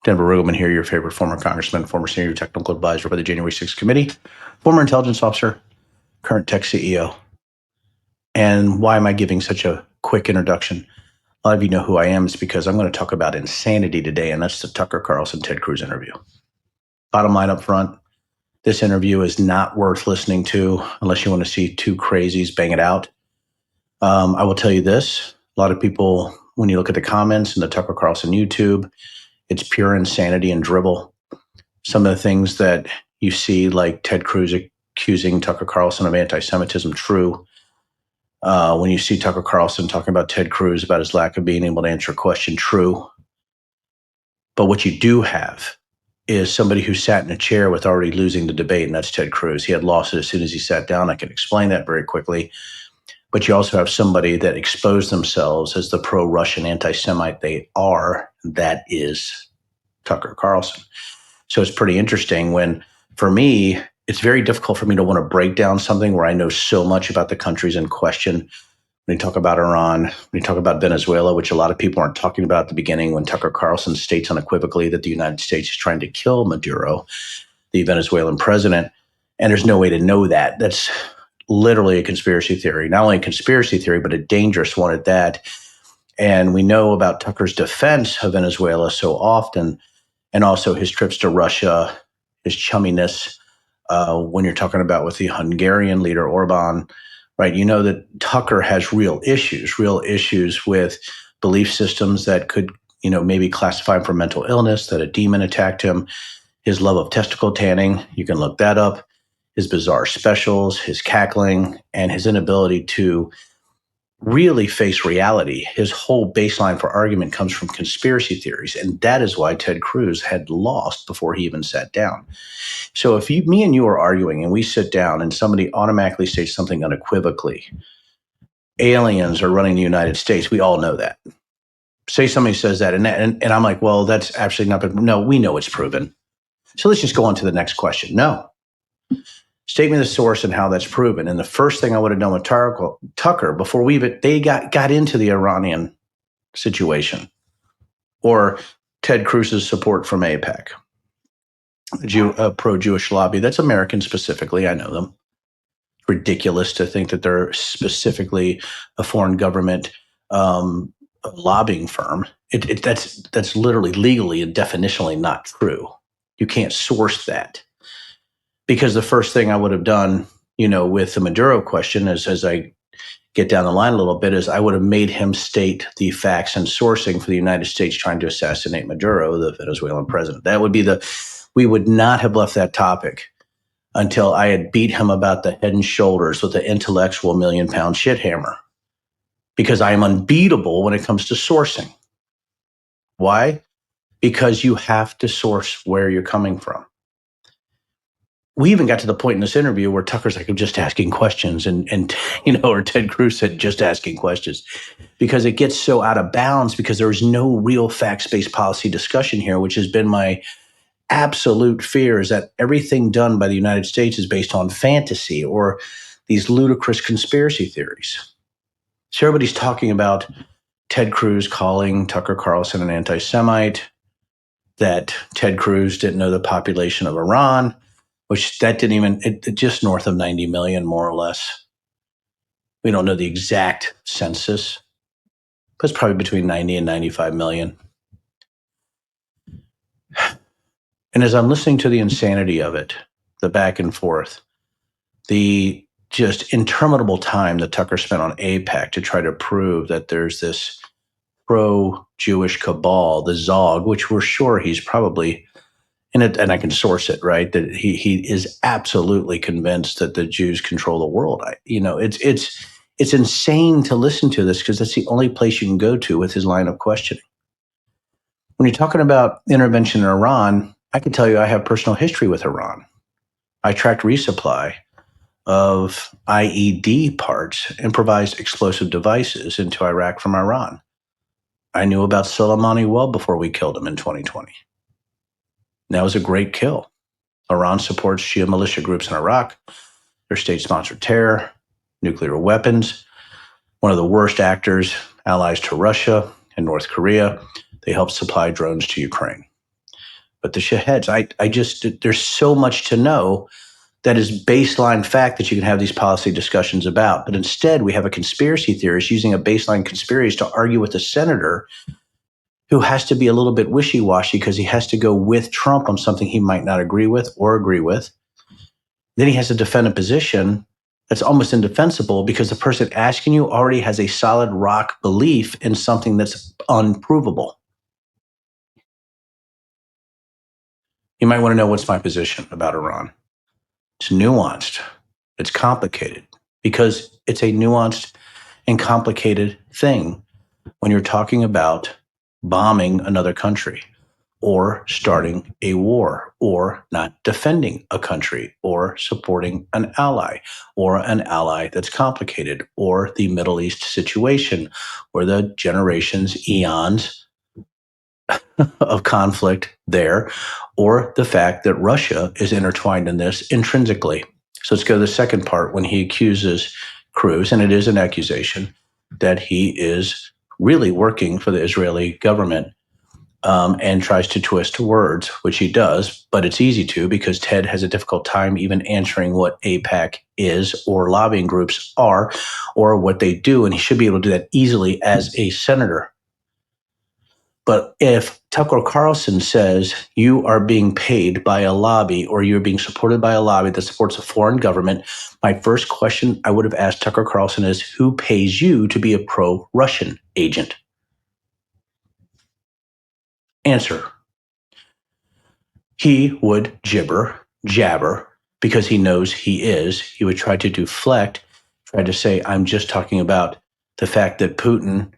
Denver Rubin here, your favorite former congressman, former senior technical advisor for the January 6th committee, former intelligence officer, current tech CEO. And why am I giving such a quick introduction? A lot of you know who I am. It's because I'm going to talk about insanity today, and that's the Tucker Carlson Ted Cruz interview. Bottom line up front, this interview is not worth listening to unless you want to see two crazies bang it out. I will tell you this. A lot of people, when you look at the comments in the Tucker Carlson YouTube, it's pure insanity and dribble. Some of the things that you see, like Ted Cruz accusing Tucker Carlson of anti-Semitism, true. When you see Tucker Carlson talking about Ted Cruz, about his lack of being able to answer a question, true. But what you do have is somebody who sat in a chair with already losing the debate, and that's Ted Cruz. He had lost it as soon as he sat down. I can explain that very quickly. But you also have somebody that exposed themselves as the pro-Russian anti-Semite they are. That is Tucker Carlson. So it's pretty interesting when, for me, it's very difficult for me to want to break down something where I know so much about the countries in question. When you talk about Iran, when you talk about Venezuela, which a lot of people aren't talking about at the beginning, when Tucker Carlson states unequivocally that the United States is trying to kill Maduro, the Venezuelan president, and there's no way to know that. That's literally a conspiracy theory. Not only a conspiracy theory, but a dangerous one at that. And we know about Tucker's defense of Venezuela so often, and also his trips to Russia, his chumminess, when you're talking about with the Hungarian leader Orban, right? You know that Tucker has real issues with belief systems that could, maybe classify him for mental illness, that a demon attacked him, his love of testicle tanning. You can look that up. His bizarre specials, his cackling, and his inability to really face reality. His whole baseline for argument comes from conspiracy theories. And that is why Ted Cruz had lost before he even sat down. So if me and you are arguing and we sit down and somebody automatically states something unequivocally, aliens are running the United States, we all know that. Say somebody says that and I'm like, well, that's actually not, but no, we know it's proven. So let's just go on to the next question. No. State me the source and how that's proven. And the first thing I would have done with Tucker before they got into the Iranian situation, or Ted Cruz's support from AIPAC, pro-Jewish lobby. That's American specifically. I know them. Ridiculous to think that they're specifically a foreign government lobbying firm. That's literally legally and definitionally not true. You can't source that. Because the first thing I would have done, with the Maduro question, as I get down the line a little bit, is I would have made him state the facts and sourcing for the United States trying to assassinate Maduro, the Venezuelan president. That would be we would not have left that topic until I had beat him about the head and shoulders with the intellectual million-pound shit hammer. Because I am unbeatable when it comes to sourcing. Why? Because you have to source where you're coming from. We even got to the point in this interview where Tucker's like, I'm just asking questions. And or Ted Cruz said, just asking questions. Because it gets so out of bounds because there is no real facts-based policy discussion here, which has been my absolute fear, is that everything done by the United States is based on fantasy or these ludicrous conspiracy theories. So everybody's talking about Ted Cruz calling Tucker Carlson an anti-Semite, that Ted Cruz didn't know the population of Iran, which that didn't even, just north of 90 million, more or less. We don't know the exact census, but it's probably between 90 and 95 million. And as I'm listening to the insanity of it, the back and forth, the just interminable time that Tucker spent on AIPAC to try to prove that there's this pro-Jewish cabal, the Zog, which we're sure he's probably, and I can source it, right, that he is absolutely convinced that the Jews control the world. It's insane to listen to this because that's the only place you can go to with his line of questioning. When you're talking about intervention in Iran, I can tell you I have personal history with Iran. I tracked resupply of IED parts, improvised explosive devices, into Iraq from Iran. I knew about Soleimani well before we killed him in 2020. That was a great kill. Iran supports Shia militia groups in Iraq. They're state-sponsored terror, nuclear weapons, one of the worst actors, allies to Russia and North Korea. They help supply drones to Ukraine. But the shaheads, I just, there's so much to know that is baseline fact that you can have these policy discussions about. But instead, we have a conspiracy theorist using a baseline conspiracy to argue with a senator who has to be a little bit wishy-washy because he has to go with Trump on something he might not agree with or agree with. Then he has to defend a position that's almost indefensible because the person asking you already has a solid rock belief in something that's unprovable. You might want to know what's my position about Iran. It's nuanced. It's complicated because it's a nuanced and complicated thing when you're talking about bombing another country or starting a war or not defending a country or supporting an ally that's complicated, or the Middle East situation where the generations, eons of conflict there, or the fact that Russia is intertwined in this intrinsically. So let's go to the second part when he accuses Cruz, and it is an accusation, that he is really working for the Israeli government, and tries to twist words, which he does, but it's easy to because Ted has a difficult time even answering what AIPAC is or lobbying groups are or what they do, and he should be able to do that easily as a senator. But if Tucker Carlson says you are being paid by a lobby or you're being supported by a lobby that supports a foreign government, my first question I would have asked Tucker Carlson is, who pays you to be a pro-Russian agent? Answer. He would jabber, because he knows he is. He would try to deflect, try to say, I'm just talking about the fact that Putin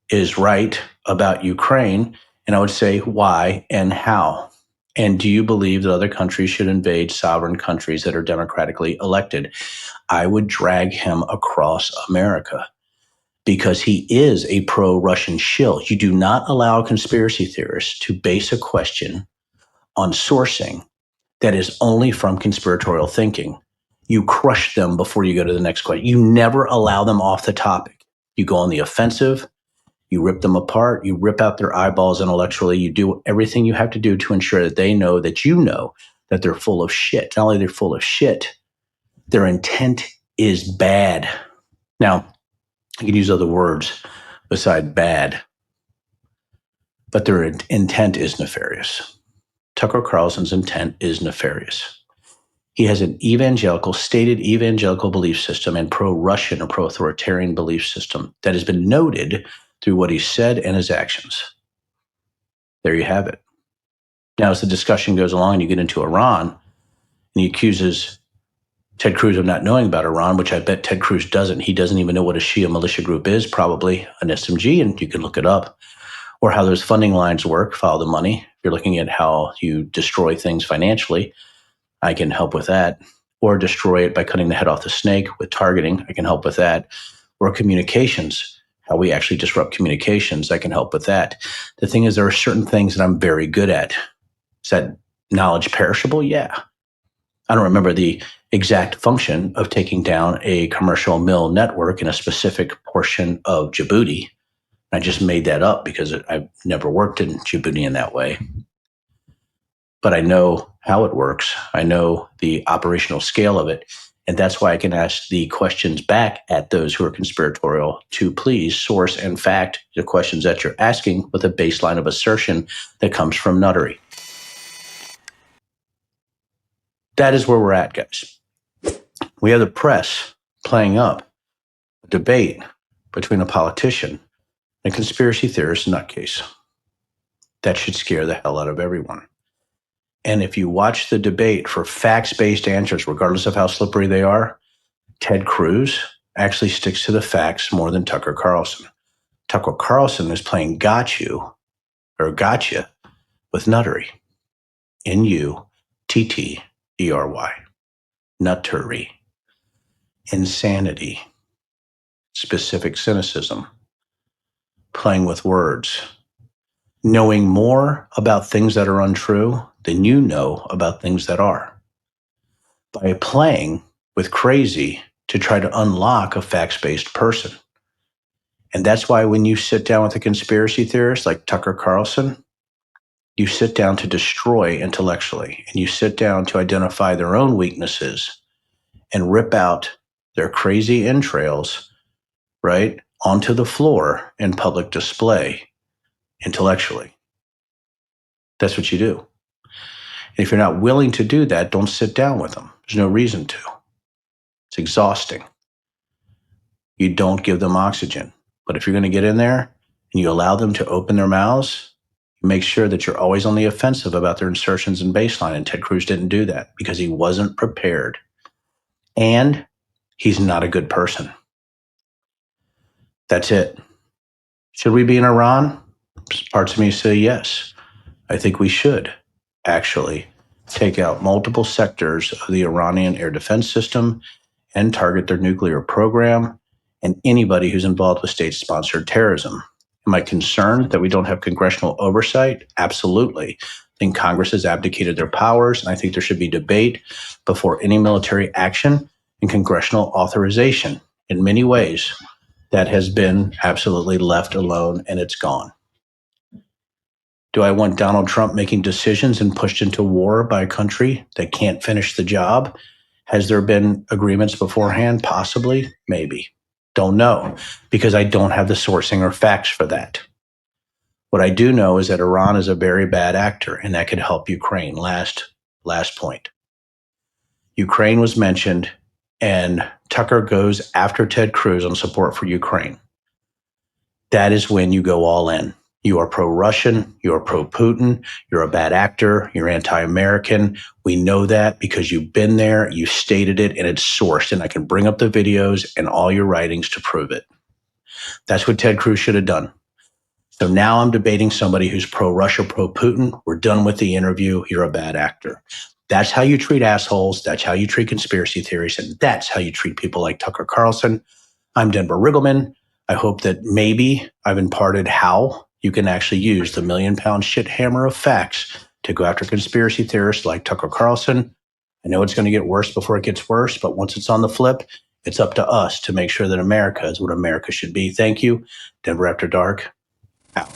is right about Ukraine. And I would say, why and how? And do you believe that other countries should invade sovereign countries that are democratically elected? I would drag him across America because he is a pro-Russian shill. You do not allow conspiracy theorists to base a question on sourcing that is only from conspiratorial thinking. You crush them before you go to the next question. You never allow them off the topic. You go on the offensive. You rip them apart. You rip out their eyeballs intellectually. You do everything you have to do to ensure that they know that you know that they're full of shit. Not only they're full of shit, their intent is bad. Now, I can use other words beside bad, but their intent is nefarious. Tucker Carlson's intent is nefarious. He has an stated evangelical belief system and pro-Russian or pro-authoritarian belief system that has been noted through what he said and his actions. There you have it. Now, as the discussion goes along and you get into Iran, and he accuses Ted Cruz of not knowing about Iran, which I bet Ted Cruz doesn't. He doesn't even know what a Shia militia group is, probably an SMG, and you can look it up. Or how those funding lines work, follow the money. If you're looking at how you destroy things financially, I can help with that. Or destroy it by cutting the head off the snake with targeting. I can help with that. Or communications, how we actually disrupt communications. I can help with that. The thing is, there are certain things that I'm very good at. Is that knowledge perishable? Yeah. I don't remember the exact function of taking down a commercial mill network in a specific portion of Djibouti. I just made that up because I've never worked in Djibouti in that way. But I know how it works. I know the operational scale of it. And that's why I can ask the questions back at those who are conspiratorial to please source and fact the questions that you're asking with a baseline of assertion that comes from nuttery. That is where we're at, guys. We have the press playing up a debate between a politician and a conspiracy theorist nutcase. That should scare the hell out of everyone. And if you watch the debate for facts-based answers, regardless of how slippery they are, Ted Cruz actually sticks to the facts more than Tucker Carlson. Tucker Carlson is playing gotcha with nuttery. Nuttery. Nuttery. Insanity. Specific cynicism. Playing with words. Knowing more about things that are untrue than you know about things that are. By playing with crazy to try to unlock a facts-based person. And that's why when you sit down with a conspiracy theorist like Tucker Carlson, You sit down to destroy intellectually, and you sit down to identify their own weaknesses and rip out their crazy entrails, right, onto the floor in public display intellectually. That's what you do. And if you're not willing to do that, don't sit down with them. There's no reason to. It's exhausting. You don't give them oxygen. But if you're going to get in there and you allow them to open their mouths, make sure that you're always on the offensive about their insertions and baseline. And Ted Cruz didn't do that because he wasn't prepared. And he's not a good person. That's it. Should we be in Iran? Parts of me say yes. I think we should actually take out multiple sectors of the Iranian air defense system and target their nuclear program and anybody who's involved with state-sponsored terrorism. Am I concerned that we don't have congressional oversight? Absolutely. I think Congress has abdicated their powers, and I think there should be debate before any military action and congressional authorization. In many ways, that has been absolutely left alone, and it's gone. Do I want Donald Trump making decisions and pushed into war by a country that can't finish the job? Has there been agreements beforehand? Possibly, maybe. Don't know, because I don't have the sourcing or facts for that. What I do know is that Iran is a very bad actor, and that could help Ukraine. Last point. Ukraine was mentioned, and Tucker goes after Ted Cruz on support for Ukraine. That is when you go all in. You are pro-Russian, you are pro-Putin, you're a bad actor, you're anti-American. We know that because you've been there, you've stated it, and it's sourced, and I can bring up the videos and all your writings to prove it. That's what Ted Cruz should have done. So now I'm debating somebody who's pro-Russia, pro-Putin. We're done with the interview. You're a bad actor. That's how you treat assholes. That's how you treat conspiracy theories. And that's how you treat people like Tucker Carlson. I'm Denver Riggleman. I hope that maybe I've imparted how you can actually use the million-pound shit hammer of facts to go after conspiracy theorists like Tucker Carlson. I know it's going to get worse before it gets worse, but once it's on the flip, it's up to us to make sure that America is what America should be. Thank you. Denver After Dark, out.